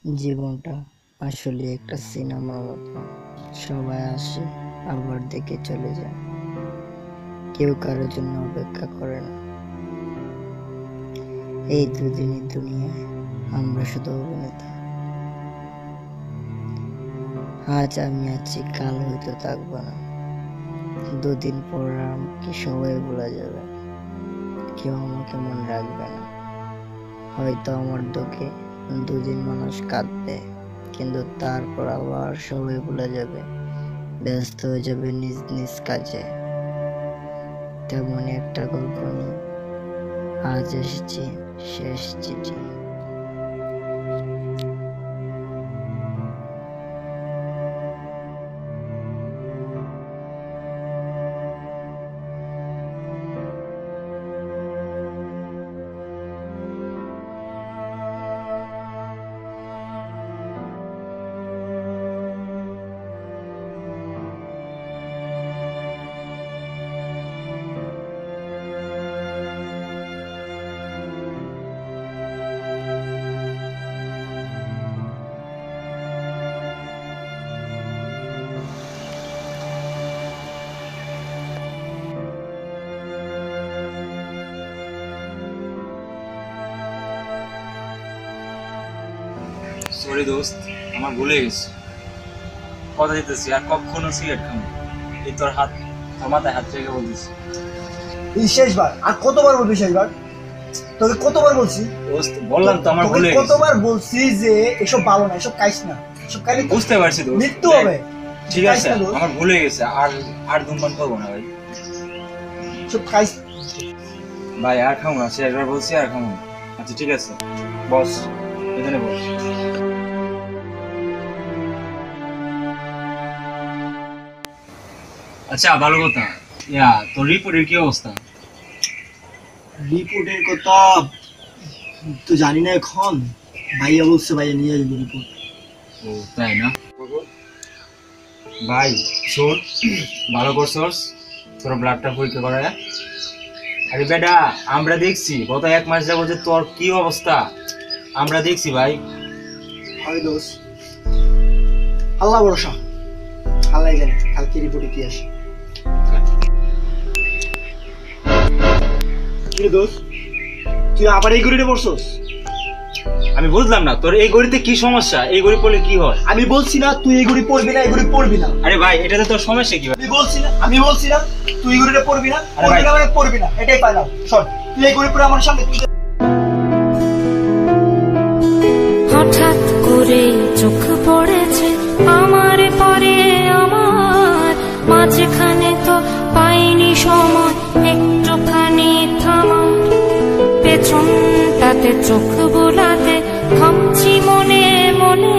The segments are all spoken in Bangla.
জীবনটা আসলে একটা সিনেমার মতো, সবাই আসে আবার দেখে চলে যায়, কেউ কারোর জন্য অপেক্ষা করে না। এই দুদিনের দুনিয়ায় আমরা শুধু অভিনেতা। আজ আমি আছি, কাল হয়তো থাকবো না, দুদিন পর আমাকে সবাই ভুলে যাবে, কেউ আমাকে মনে রাখবে না। হয়তো আমার দুঃখে দুদিন মানুষ কাঁদবে, কিন্তু তারপর আবার সবাই ভুলে যাবে, ব্যস্ত হয়ে যাবে নিজ নিজ কাজে। তেমনই একটা গল্প নিয়ে আজ এসেছি, শেষ চিঠি। সরি দোস্ত, আমার ভুলে গেছি। কথা দিতেছি আর কখনো সিগারেট খাবো। এই তোর হাত, তোর মাথায় হাত রেখে বলতেছি। এই শেষবার, আর কতবার বলবি শেষবার? তোকে কতবার বলছি? দোস্ত বললাম তো আমার ভুলে গেছি। কতবার বলছি যে এসব ভালো না, এসব খাইস না, এসব খাইলে বুঝতে পারছি দোস্ত, মৃত্যু হবে। ঠিক আছে, আমার ভুলে গেছে। আর আর ধূমপান করবো না ভাই। সব খাইস ভাই আর খাবো না, সে একবার বলছি আর খাবো না। আচ্ছা ঠিক আছে বস, এখানে বস। আচ্ছা ভালো কথা, তোর রিপোর্টের কি অবস্থা? রিপোর্টের কথা তো জানি না এখন। ভাইয়া বলছে ভাইয়া নিয়ে আসবো রিপোর্ট। ও তাই না? ভাই শোন, ভালো করছস, তোর ব্লাডটা পরীক্ষা করা। আরে বেটা, আমরা দেখছি গত 1 মাস যাবো যে তোর কি অবস্থা, আমরা দেখছি ভাই। হয় দোষ, আল্লাহ ভরসা, আল্লাহ জানে কালকে রিপোর্টে কি আসে। কি দোষ, তুই আবার এই গড়িতে পড়ছস? আমি বুঝলাম না তোর এই গড়িতে কি সমস্যা, এই গড়ি পড়লে কি হয়? আমি বলছি না তুই এই গড়ি পড়বি না, এই গড়ি পড়বি না। আরে ভাই এটাতে তোর সমস্যা কি? আমি বলছি না তুই এই গড়িতে পড়বি না, পড়বি না, এটাই পাইলাম। শোন, তুই এই গড়ি পড়ে আমার সামনে হঠাৎ করে চোখ পড়েছে আমার পরে, আমার মাঝখানে তো পাইনি সময় একটুখানি থামার, পেছনটাতে চোখ বোলাতে ভাবছি মনে মনে,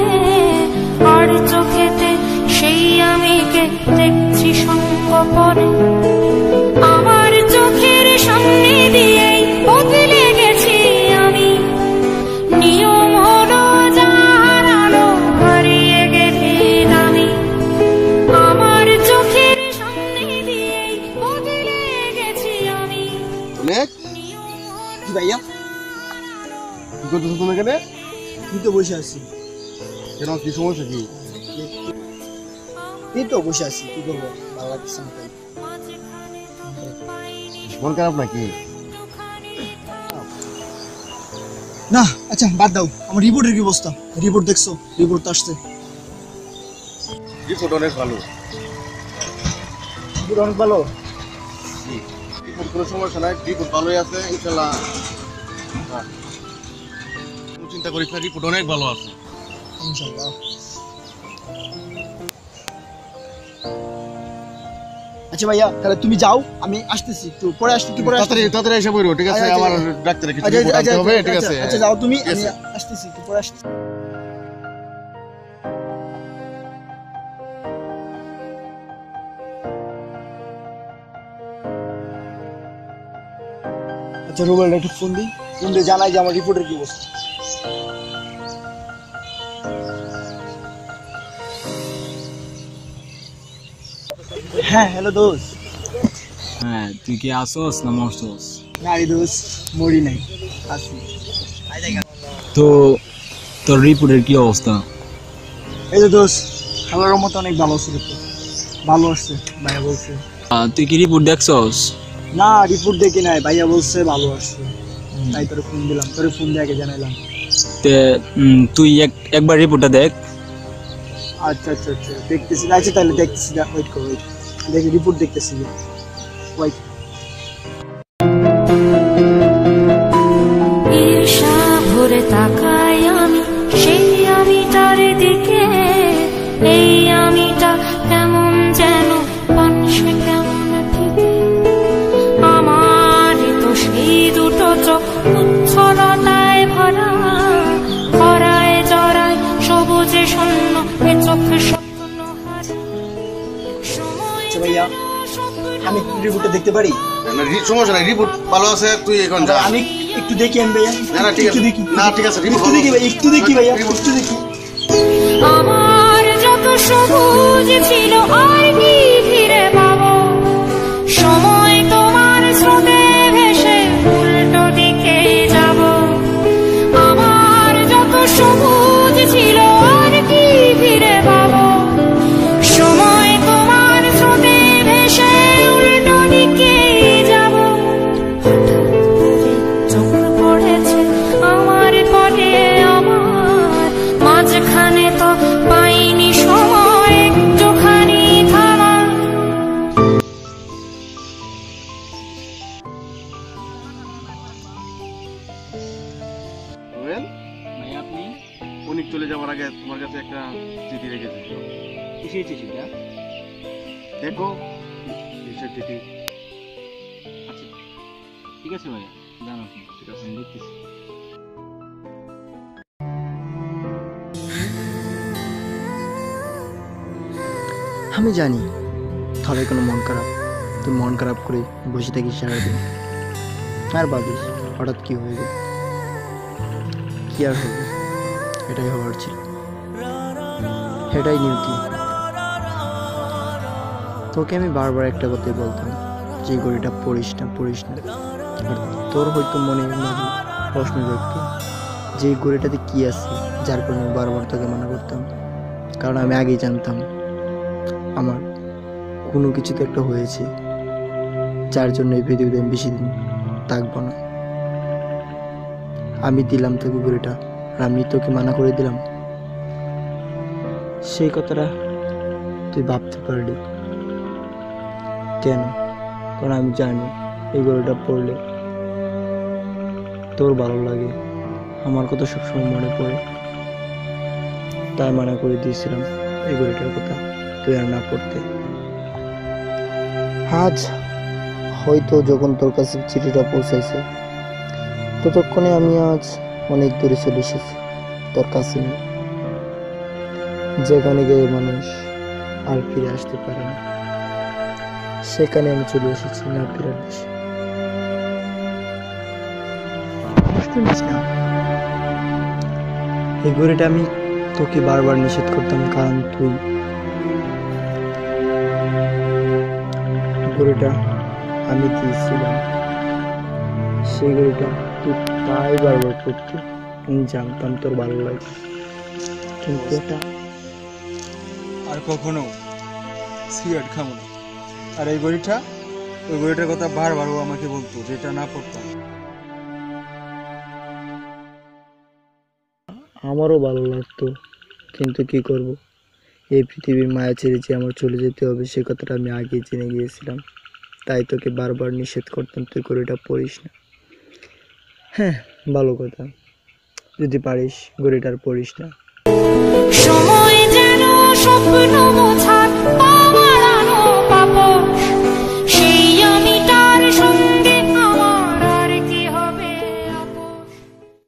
আর চোখেতে সেই আমিকে দেখছি সঙ্গ পরে। আমার চোখের সামনে দিয়েই বদলে গেছি আমি, নিয়ম হলো যার আলো হারিয়ে গেছি আমি। আমার চোখের সামনে দিয়েই বদলে গেছি আমি। কি ভাইয়া কি করতেছো তুমি এখানে? তুই তো বসে আছি। কেন, কি সমস্যা কি? এই তো বসে আছি, কি করবো, ভালো লাগছে না তাই। মন খারাপ নাকি? না আচ্ছা বাদ দাও, আমার রিপোর্টের কি অবস্থা? রিপোর্ট দেখছো? রিপোর্ট আসছে, রিপোর্ট অনেক ভালো। রিপোর্ট অনেক ভালো। রিপোর্ট কোনো সমস্যা নাই, রিপোর্ট ভালোই আছে ইনশাল্লাহ। কোনো চিন্তা করিস না, রিপোর্ট অনেক ভালো আছে ইনশাআল্লাহ। আচ্ছা ভাইয়া তাহলে তুমি যাও, আমি আসতেছি, একটু পরে আসতে, একটু পরে তাড়াতাড়ি তাড়াতাড়ি এসে বইরো, ঠিক আছে? আমার ডাক্তারের কিছু রিপোর্ট আনতে হবে, ঠিক আছে? আচ্ছা যাও তুমি, আমি আসতেছি, একটু পরে আসতেছি। আচ্ছা রুবেল একটু ফোন দিই, ফোন দিয়ে জানাই যে আমার রিপোর্টের কি অবস্থা। হ্যাঁ হ্যালো দোষ। হ্যাঁ তুই কি আসোস না মরছস? না রে দোষ, মরি নাই, আসি। তো তোর রিপোর্টের কি অবস্থা? এই যে দোষ, খেলার মতো অনেক ভালো ছিল তো, ভালো আসছে ভাইয়া বলছে। তুই কি রিপোর্ট দেখছস? না রিপোর্ট দেখি নাই, ভাইয়া বলছে ভালো আসছে, তাই তোরে ফোন দিলাম, তোরে ফোন দিয়ে আগে জানাইলাম। তে তুই একবার রিপোর্টটা দেখ। আচ্ছা আচ্ছা আচ্ছা দেখতেছি, আচ্ছা তাহলে দেখতেছি, ওয়েট কর, ওয়েট দেখি রিপোর্ট দেখতেছি, ওয়েট। ঈর্ষা ভরে তাকাই আমি সেই আমিটার দিকে, এই আমিটা কেমন যেন পানসে কেমন থেকে। আমার তো সেই দুটো চোখ উচ্ছলতায় ভরা, খরায় জড়ায় সবুজে শূন্য এ চোখে স্বপ্ন হারা। সময় আচ্ছা ভাইয়া, আমি রিপোর্টটা দেখতে পারি? সমস্যা নাই, রিপোর্ট ভালো আছে, তুই এখন যা। আমি একটু দেখি আমি ভাইয়া। না না ঠিক আছে, দেখি, না ঠিক আছে, রিপোর্ট একটু দেখি ভাই, একটু দেখি ভাইয়া, একটু দেখি। আমার যত সবুজ ছিল আর কি ফিরে পাবো, সময় তোমার স্রোতে ভেসে উল্টো দিকে যাব। আমার যত সবুজ ছিল আর কি ফিরে পাবো, সময় তোমার স্রোতে ভেসে উল্টো দিকে যাব। চোখ পড়েছে আমার পরে, আমার মাঝখানে তো পাইনি সময় একটুখানি থামা। রুবেল, ভাই আপনি উনি চলে যাওয়ার আগে তোমার কাছে একটা চিঠি রেখেছি, কিসের চিঠিটা? দেখো কিসের চিঠি। আচ্ছা ঠিক আছে ভাইয়া, জানো আপনি, ঠিক আছে আমি দেখতেছি। আমি জানি তবে কোনো মন খারাপ, তুই মন খারাপ করে বসে থাকিস সারাদিন আর ভাবিস হঠাৎ কি হয়ে গেল, কি আর হবে, এটাই হওয়ার ছিল, এটাই নিয়তি। তোকে আমি বারবার একটা কথাই বলতাম যে গড়িটা পড়িস না পড়িস না, আর তোর হয়তো মনে মাঝে প্রশ্ন জাগতো যে গড়িটাতে কি আছে, যার কারণে বারবার তোকে মানা করতাম। কারণ আমি আগেই জানতাম আমার কোনো কিছু তো একটা হয়েছে, যার জন্য এই পৃথিবীতে আমি বেশি দিন থাকবো না। আমি দিলাম তোকে গড়িটা, আর আমি তোকে মানা করে দিলাম, সেই কথাটা তুই ভাবতে পারলি কেন? কারণ আমি জানি এই গড়িটা পড়লে তোর ভালো লাগে, আমার কথা সবসময় মনে পড়ে, তাই মানা করে দিয়েছিলাম এই গড়িটার কথা তুই আর না পড়তে। আজ হয়তো যখন তোর কাছে চিঠিটা পৌঁছাইছে ততক্ষণে আমি আজ অনেক দূরে চলে এসেছি তোর কাছে নেই, যেখানে গিয়ে মানুষ আর ফিরে আসতে পারে না, সেখানে আমি চলে এসেছি না ফেরার দেশে। কষ্ট নিস না, এই ঘড়িটা আমি তোকে বারবার নিষেধ করতাম, কারণ তুই ঘড়িটা আমি দিয়েছিলাম, সেই ঘড়িটা তুই তাই বারবার করতি, আমি জানতাম তোর ভালো লাগে, কিন্তু এটা আর কখনো সিগারেট খাবো না। আর এই ঘড়িটা, ওই ঘড়িটার কথা বারবার ও আমাকে বলতো যে এটা না পড়তাম। আমারও ভালো লাগতো, কিন্তু কি করব, এই পৃথিবীর মায়া ছেড়ে যে আমার চলে যেতে হবে সে কথাটা আমি আগে জেনে গিয়েছিলাম, তাই তোকে বারবার নিষেধ করতাম তুই ঘড়িটা পড়িস না। হ্যাঁ ভালো কথা, যদি পারিস ঘড়িটার পড়িস না। সময় যেন স্বপ্ন বোঝা